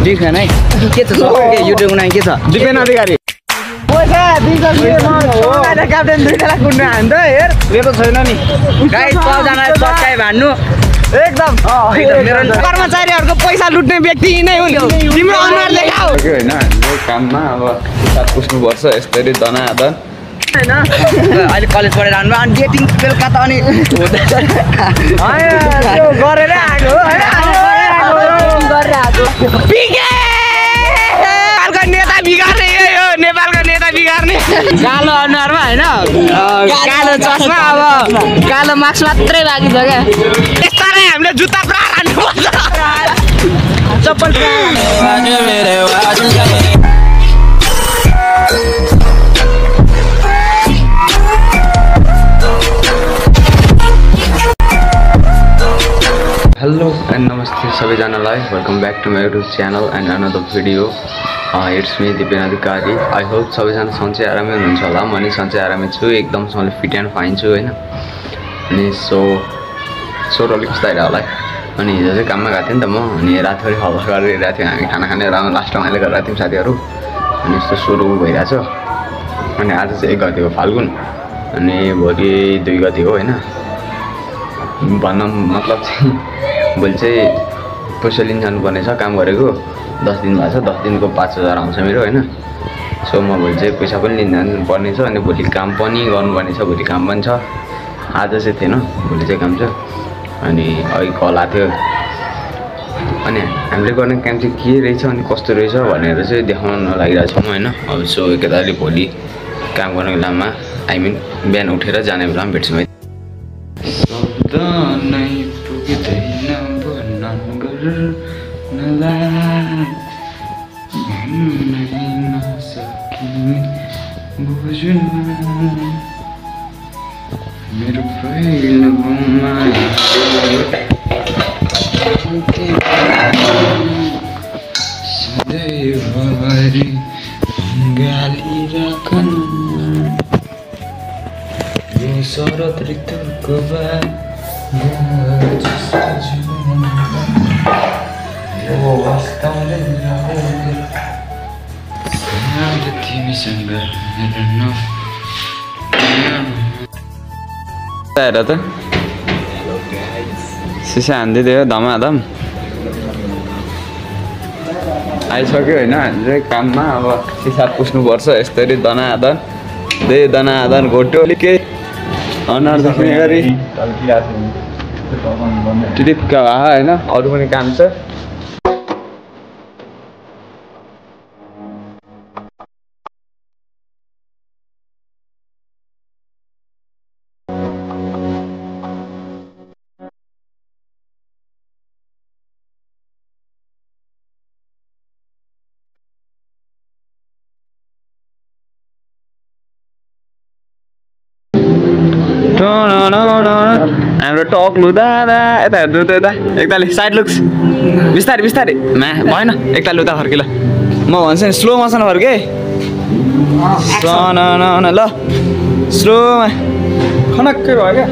दिपेन है के छ के युट्युबको नाम के छ दिपेन अधिकारी पैसा दिन्छ के म क्याप्टेन दुईटा कुट्नु हान्छ हेर यो त छैन नि गाइस 6 जना चक्काइ भान्नु एकदम मेरो कर्मचारीहरुको पैसा लुट्ने व्यक्ति नै हुन् तिम्रो अनुहार देखाऊ के हैन यो काममा अब साथ पुस्नु पर्छ यसरी दना आदन हैन अहिले कलेज पढेर आउनु अनि डेटिङ बेलुका त अनि त्यो गरेर आएको हैन गरेर आएको पिके नेपालको नेता बिगार्ने यो नेपालको नेता बिगार्ने कालो अनुहारमा हैन कालो चस्मा अब कालो मास्क मात्रै बाँकी छ क्या यस्तै हामीले जुत्ता प्रार हान्नुपर्छ चप्पल हेलो एन्ड नमस्ते सबैजनालाई welcome back to my YouTube channel and another video it's me Dipen Adhikari I hope सबैजना सन्चै आरामै हुनुहुन्छ होला म नि सन्चै आरामै छु एकदमसँगले फिट एन्ड फाइन छु होइन अनि सोर अलिक कस्तो आइरहेको होला अनि हिजो चाहिँ काममा गएको थिएँ नि त म अनि रातभरि हल्ला गरिरहेको थियौँ हामी खाना खाने बेलामा लास्टमा अहिले गरिरहेको थियौँ साथीहरू अनि यस्तो सुरु भइरहेको छ अनि आज चाहिँ 1 गते हो फाल्गुन अनि भोलि 2 गते हो होइन भन्न मतलब चाहिँ भोलि चाहिँ पैसा लिन जानुपर्ने छ काम गरेको 10 दिन भएको छ 10 दिनको 5000 आउँछ मेरो होइन सो म भोलि चाहिँ पैसा पनि लिन जानुपर्ने छ अनि भोलि काम पनि गर्नुपर्ने छ भोलि काम पनि छ आज चाहिँ थिएन भोलि चाहिँ काम छ अनि अघि कल आएको थियो अनि हामीले गर्ने काम चाहिँ के रहेछ अनि कस्तो रहेछ भनेर चाहिँ देखाउन लागिरहेको छौँ होइन अब सो एकताले भोलि काम गर्ने बेलामा आई मिन बिहान उठेर जाने बेलामा भेट्छौँ है नै पुग्दैन वर्णन गर्नलाई भन्नै नसकिने बुझ्नु मेरो पहिलो माया सधैँभरि गालिराखन यो शरद ऋतुको बाद तिमीसँग हेर त सिसा हानिदियो धमाधम आइसक्यो होइन हामी चाहिँ काममा अब सिसा पुस्नुपर्छ यसरी दनादन दनादन घोटो के अनुहार देख्ने गरी टिपिक्का भए होइन अरू पनि काम छ हाम्रो टक लुदा यता हेर्नु त यता एकताले साइड लुक्स बिस्तारै बिस्तारै भएन एकताले उता फर्के ल म भन्छु नि स्लो मोसन फर्के ल स्लोमा खनक्कै भयो क्या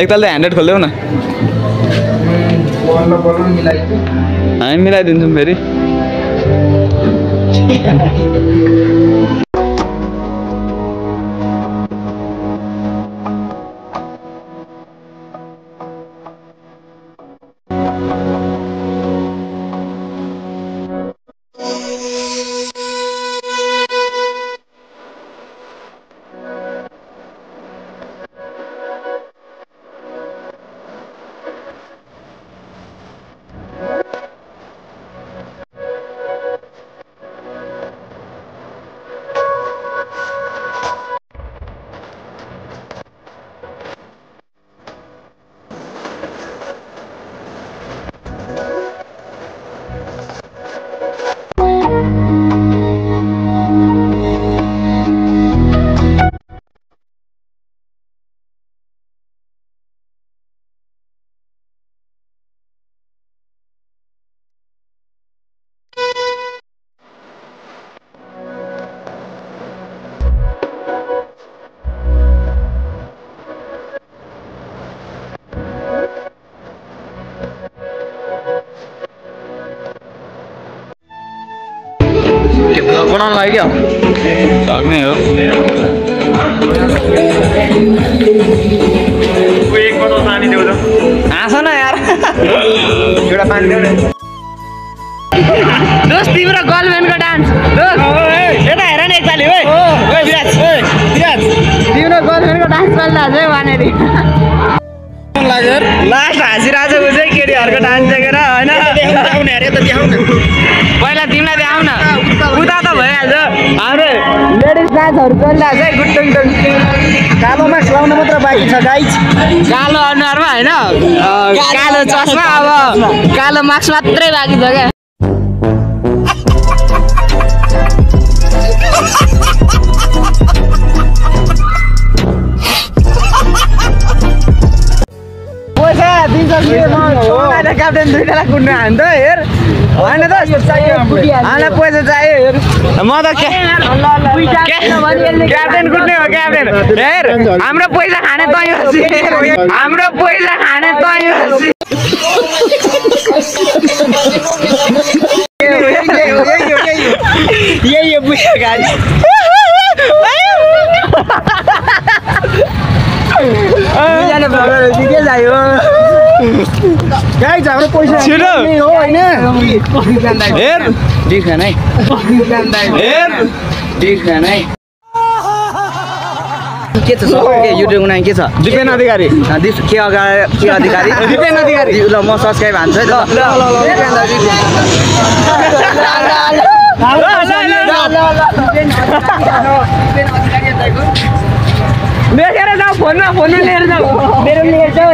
एकताल त ह्यान्डेड खोलिदेऊ न हामी मिलाइदिन्छौँ फेरि बनाउनु लागि क्या सक्ने हो एक बोतल पानी देऊ त हाँस न यार एउटा पानी देऊ न दोस्त तिम्रो गर्लफ्रेन्डको डान्स दोस्त यता हेर न एकपालि ओइ विराज तिम्रो गर्लफ्रेन्डको डान्स चलिरहेको छ वहाँनिर लास्ट हाँसिरहेको छ चाहिँ केटीहरूको डान्स देखेर होइन पहिला तिमीलाई देखाउ न उता त भइहाल्छ हाम्रो लेडिज डान्सहरू चलिरहेको छ है गुट्टुङ कालो मास्क लाउन मात्र बाँकी छ गाइज कालो अनुहारमा होइन कालो चस्मा अब कालो मास्क मात्रै बाँकी छ क्या क्याप्टेन दुईजना कुद्नु हान्छ हेर होइन त हामीलाई पैसा चाहियो हेर म त क्याप्टेन कुद्ने हो क्याप्टेन हेर हाम्रो पैसा खाने तै हाम्रो पैसा खाने तै यही हो बुझ्यो गाडी के चाहियो गाइज हाम्रो पैसा छिटो हो होइन हेर दिखान है हेर दिखान है के छ के युट्युबको नाम के छ दिपेन अधिकारी के अधिकारी दिपेन अधिकारी ल म सब्स्क्राइब हान्छु है त देखेर जाऊ फोनमा लिएर जाऊ मेरो लिएर जाऊ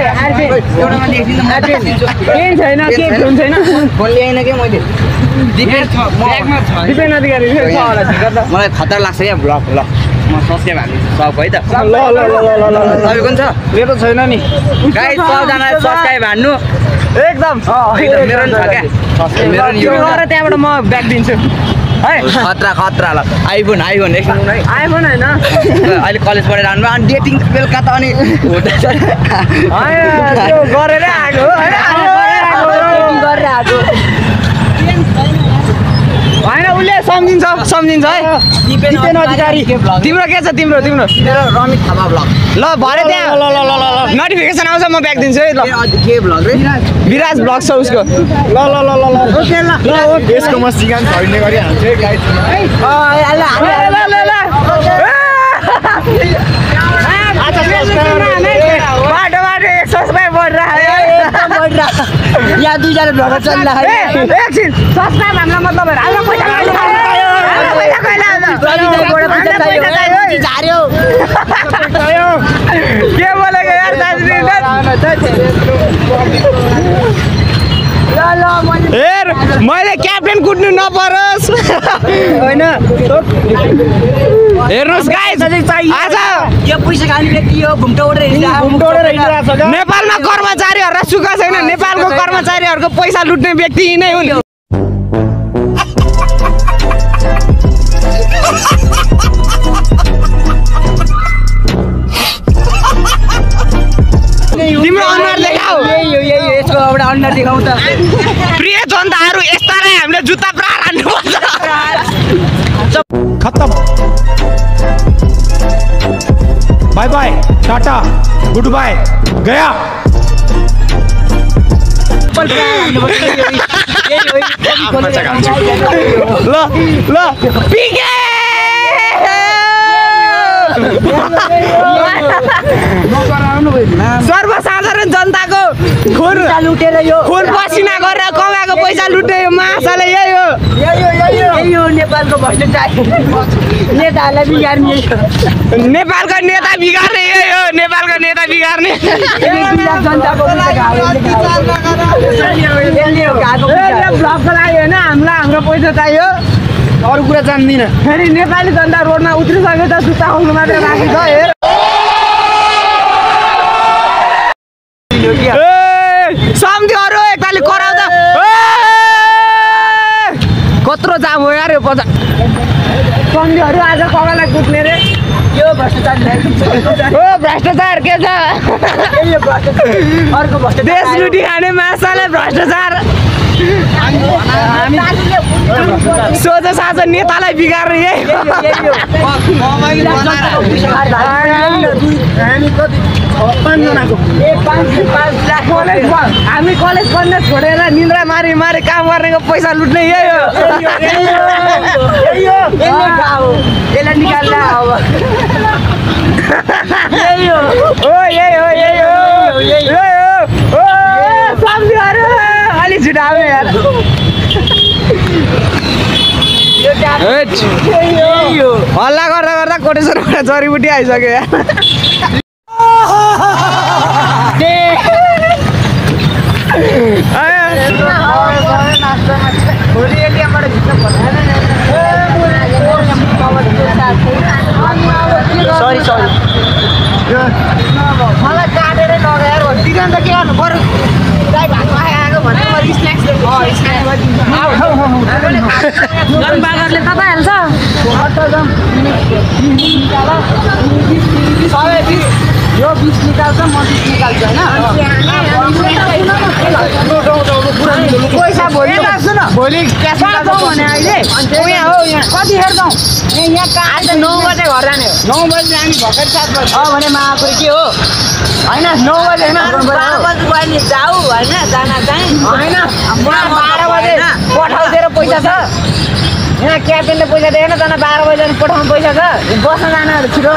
केही छैन के फोन छैन फोन ल्याएन कि मैले दिपेन अधिकारी मलाई खतरा लाग्छ क्या ब्लग ल म सब्स्क्राइब हाल्छु सब है त ल तपाईँको नि छ मेरो छैन नि गाइस सबजना सब्स्क्राइब हान्नु एकदम मेरो नि छ क्या मेरो त्यहाँबाट म ब्याग दिन्छु है खतरा ल आइफोन आइफोन होइन अहिले कलेज पढेर आउनु अनि डेटिङ बेलुका त अनि गरेर आएको होइन उसले सम्झिन्छ है दिपेन अधिकारी तिम्रो के छ तिम्रो रमित थापा ब्लग ल भरे त्यहाँ ल नोटिफिकेसन आउँछ म ब्याग दिन्छु है ल के ब्लग रे विराज ब्लग छ उसको ल यसको म सिगान खरिने गरी हाल्छु है गाइस बाटो सब्सक्राइब यहाँ दुईजना भ्लगर चलिरहेको एकछिन सब्सक्राइब हामीलाई मतलब के बोलेको यार हेर मैले क्याप्टेन कुट्नु नपरोस् होइन हेर्नुहोस् गाइस आज यो पैसा खाने व्यक्ति हो घुम्टोडेर हिँडिरहेको छ नेपालमा कर्मचारीहरूलाई सुख छैन नेपालको कर्मचारीहरूको पैसा लुट्ने व्यक्ति नै हुन् तिम्रो अनुहार देखाऊ यसको एउटा अनुहार देखाऊ त प्रिय जनताहरू यस्तालाई हामीले जुत्ता प्रहार हान्नुपर्छ खत्म bye bye tata good bye गया ल पिके सर्वसाधारण जनताको खुन पसिना गरेर कमाएको पैसा लुट्ने यो महासाले यही हो नेपालको भ्रष्टाचार नेताहरूलाई बिगार्ने नेपालको नेता बिगार्ने यही हो नेपालको नेता बिगार्ने ब्लगको लागि होइन हामीलाई हाम्रो पैसा चाहियो अरू कुरा जान्दिनँ फेरि नेपाली जनता रोडमा उत्रिसके त जुत्ता खोल्नु मात्रै बाँकी छ हेर सम्झिहरू एकतालि कराउँदा कत्रो जाम हो यार यो बजार सम्झिहरू आज कमालाई कुट्ने रे यो भ्रष्टाचार भ्रष्टाचार के छ अर्को भ्रष्टाचार देश लुटी खाने मासाले भ्रष्टाचार सोझो साझो नेतालाई बिगार्ने यही हामी कलेज पढ्न छोडेर निन्द्रा मारी मारी काम गर्नेको पैसा लुट्ने यही हो यसलाई निकाल्दा अब यही हो सम्झिहरू अलि छिटायो यार हल्ला गर्दा गर्दा कोटेश्वरबाट जडीबुटी आइसक्यो यार सरी मलाई काटेरै लगाएर दिँदा त के गर्नु बरु दाइ भातमा आएको भने स्न्याक्स बागरले तपाईँ हाल्छ यो 20 निकाल्छ म 20 निकाल्छु होइन पैसा भोलि क्यास भने अहिले यहाँ हो यहाँ कतिखेर जाउँ यहाँ कहाँ 9 बजे घर जाने हो 9 बजे हामी भर्खर 7 बजे भने महापुर के हो होइन 9 बजे होइन 12 बजे गयो जाऊ होइन जान चाहिँ होइन 12 बजे पठाउँथेर पैसा छ यहाँ क्याप्टेनले पैसा दिएन त 12 बजे पठाउनु पैसा छ बस्न जानेहरू छिटो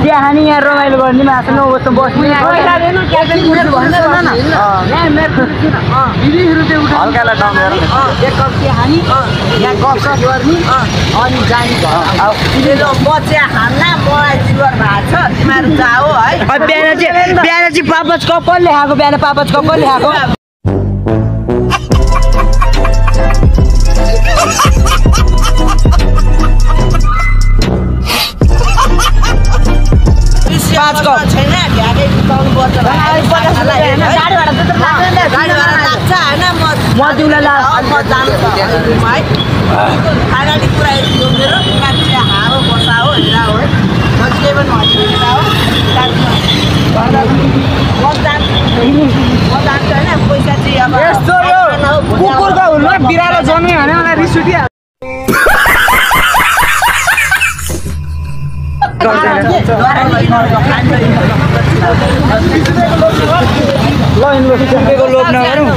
चिया खाने यहाँ रमाइलो गर्ने मासु 9 बजे बस्नु पैसा दिनु क्याप्टेन हल्कालाई डमेर एक कप चिया खाने यहाँ गफसफ गर्ने अनि जाने म चिया खान्न मलाई चिवर भएको छ तिमीहरू जाऊ है बिहान चाहिँ पापच कप कसले खाएको बिहान पापच कप कसले खाएको कुकुरको हुनु बिरालो जन्मे भने मलाई रिस उठिहाल्छ लोभ नगरौँ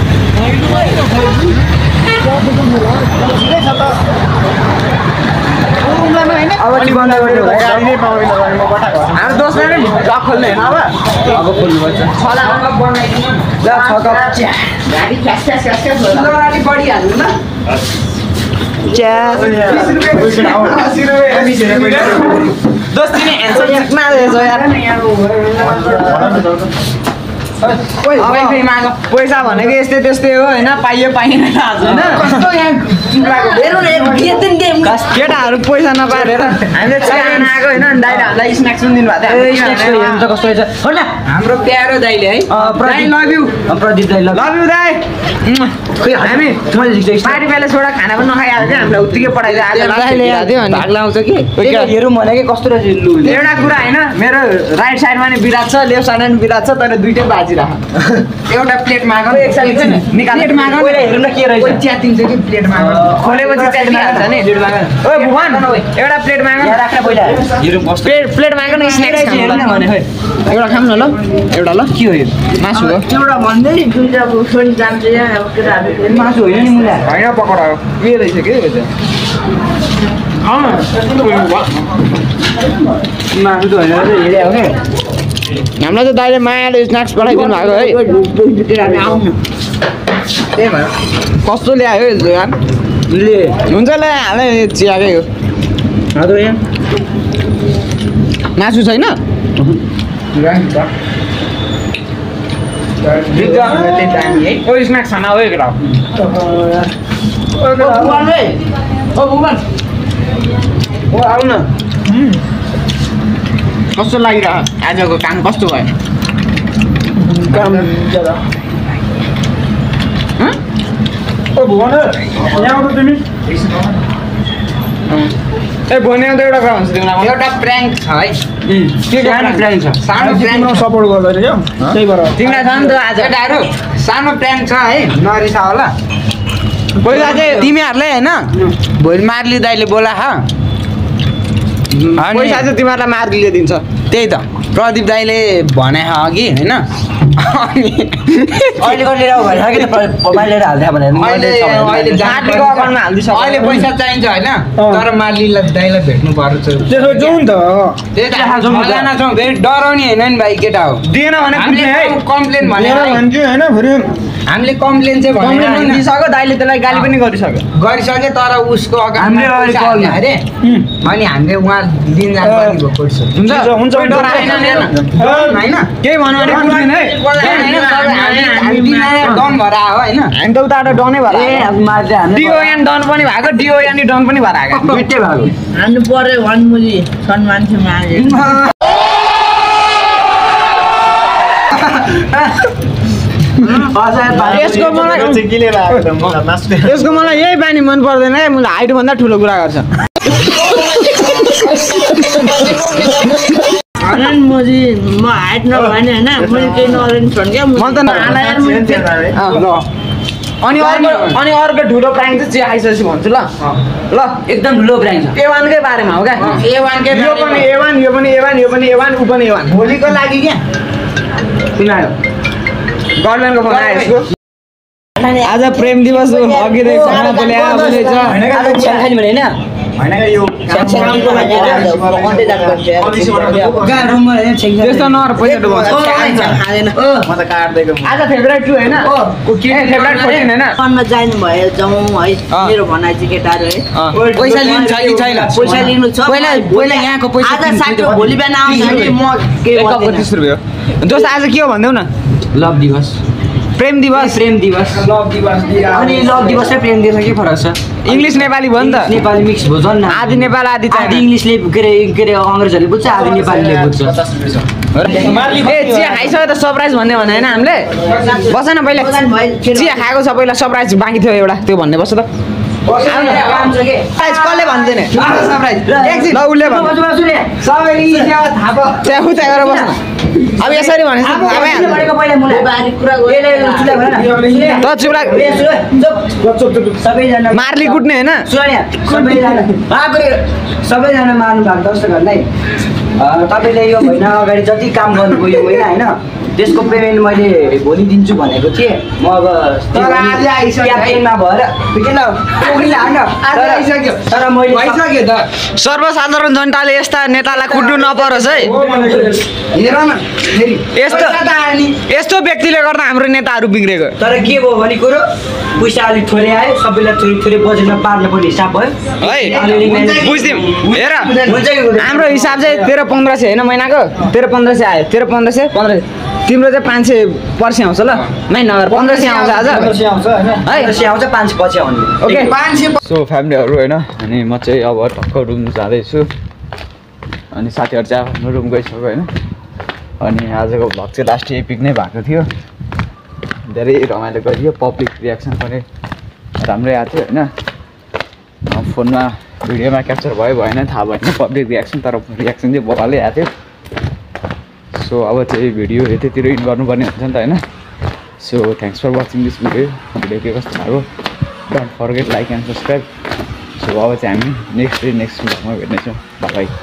हाम्रो दोस्तले खोल्ने होइन अब खोल्नुपर्छ बढिहाल्नु न पैसा भनेको यस्तै त्यस्तै हो होइन पाइयो पाइएन केटाहरू पैसा नपाएर हामीले चाहना आएको होइन दाइले हामीलाई स्न्याक्स पनि दिनुभएको थियो हाम्रो प्यारो दाइले है लभ यु प्रदीप दाइ लभ यु दाइ हामी पार्टी प्यालेसबाट खाना पनि नखाइहाल्छ हामीलाई उत्तिकै पठाइदियो भाग लाउँछ कि हेरौँ भनेको कस्तो रहेछ एउटा कुरा होइन मेरो राइट साइडमा नि बिराज छ लेफ्ट साइडमा नि बिराज छ तर दुइटै बाजिरह एउटा प्लेट माग प्लेट माग हेर्नु न के रहेछ च्यातिन्छ कि प्लेट माग खोलेपछि च्यातिहाल्छ नि ओए भुवन एउटा प्लेट माग राख्न पहिला प्लेट माग न स्न्याक्स खानु भने खै एउटा खाऊ न ल एउटा ल के हो यो मासु हो एउटा भन्दै दुईटा छोरी जान्छ यहाँ केटाहरु मासु होइन नि मुला हैन पकौडा हो के रहेछ के हो मासु त होइन हेरे हो के हामीलाई त दाइले मायाले स्न्याक्स पठाइदिनु भएको है कस्तो ल्यायो यार ले हुन्छ ल हालै चियाकै हो मासु छैन स्न्याक्स खाना हो केटा आउनु न कस्तो लागिरह आजको काम कस्तो भयो काम ओ भुवन यहाँ आउनु तिमी ए भुवन त एउटा कुरा हुन्छ तिमीलाई एउटा प्र्याङ्क छ है के प्र्याङ्क छ सानो प्र्याङ्क सपोर्ट गर्दै थियो त्यही भएर तिमीलाई थाहा नि त आज केटाहरु सानो प्र्याङ्क छ है नरिसा होला पैसा चाहिँ तिमीहरूले होइन भोलि मार्ली दाइले बोला पैसा चाहिँ तिमीहरूलाई मार्लीले दिन्छ त्यही त प्रदीप दाइले भने अघि होइन अहिले पैसा चाहिन्छ होइन तर मार्लीलाई दाइलाई भेट्नु पर्छ डराउने होइन नि भाइ केटा हो दिएन भने कम्प्लेन भने हामीले कम्प्लेन चाहिँ दिइसक्यो दाइले त्यसलाई गाली पनि गरिसक्यो तर उसको अगाडि अरे अनि हामीले उहाँ दिन जानु हुन्छ केही भन्यो भने डन भएर आयो होइन हामी त उताबाट डनै भएर डिओएन डन पनि भएको डिओएन डन पनि भएर आएको दुइटै भएको हान्नु पर्यो वनमुली सम्मान थियो मागे यसको मलाई यही बानी मन पर्दैन है मलाई हाइट भन्दा ठुलो कुरा गर्छ मोजी म हाइट नभने होइन मैले केही नरेन्ज भन् क्या म त अनि अर्को ठुलो प्राइङ चाहिँ चिया खाइसकेपछि भन्छु ल एकदम ठुलो प्राइङ छ A1कै बारेमा हो क्या A1कै यो पनि A1 यो पनि A1 यो पनि A1 उ पनि A1 भोलिको लागि क्या सुनायो गभर्नमेन्टको फोन आयो यसको आज प्रेम दिवस हो अघिदेखि खाना बोले त्यस्तो नर पैसा डुबाउँछ आज फेभरेट टु होइन फेभरेट 14 होइन मनमा जानु भयो जाउँ है मेरो भनाइ चाहिँ केटाहरू है पैसा लिनु छ कि छैन पैसा लिनु छ पहिला यहाँको पैसा आज साथी भोलि बिहान आउँछ भने म के 25 रुपैयाँ दोस्त आज के हो भन्देऊ न लभ दिवस प्रेम दिवस अनि लभ दिवस र प्रेम दिवस के फरक छ इङ्ग्लिस नेपाली भयो नि त नेपाली मिक्स भयो झन् आधी नेपाल आधी आधी इङ्ग्लिसले के अरे अङ्ग्रेजहरूले बुझ्छ आधी नेपालीले बुझ्छ ए चिया खाइसक्यो त सरप्राइज भन्ने भने होइन हामीले बस न पहिला चिया खाएको छ पहिला सरप्राइज बाँकी थियो एउटा त्यो भन्ने बस्छ त कसले भन्दैन सरप्राइज ल उसले भन्छ गरेर बस्न अब यसरी भने मार्ली कुट्ने होइन सबैजना मार्नु भएको दर्शकहरूलाई तपाईँले यो महिना अगाडि जति काम गर्नुभयो यो महिना होइन त्यसको पेमेन्ट मैले भोलि दिन्छु भनेको थिएँ म अब ट्रेनमा भएर तर मैले सर्वसाधारण जनताले यस्ता नेतालाई कुट्नु नपरोस् है यस्तो व्यक्तिले गर्दा हाम्रो नेताहरू बिग्रेको तर के भयो भने कुरो पैसा अलिक थोरै आयो सबैलाई थोरै बजेटमा पार्नु पर्ने हिसाब भयो है बुझ्दिउँ हेर हाम्रो हिसाब चाहिँ 13-1500 होइन महिनाको 13-1500 आयो 13-1500 तिम्रो चाहिँ 500 पर्सि आउँछ ल नगर 1500 आउँछ आज है 1500 आउँछ 500 पछि आउने ओके 500 सो फ्यामिलीहरू होइन अनि म चाहिँ अब टक्क रुम जाँदैछु अनि साथीहरू चाहिँ आफ्नो रुम गइसक्यो होइन अनि आजको भ्लग चाहिँ लास्ट एपिक नै भएको थियो धेरै रमाइलो गरियो पब्लिक रियाक्सन पनि राम्रै आएको थियो होइन फोनमा भिडियोमा क्याप्चर भयो भएन थाहा भएन पब्लिक रियाक्सन तर रियाक्सन चाहिँ बगालै आएको थियो सो अब चाहिँ भिडियो यतैतिर इन गर्नुपर्ने हुन्छ नि त होइन so thanks for watching this video के कस्तो भएको don't forget like and subscribe so अब चाहिँ हामी नेक्स्ट भ्लगमा भेट्नेछौँ बाई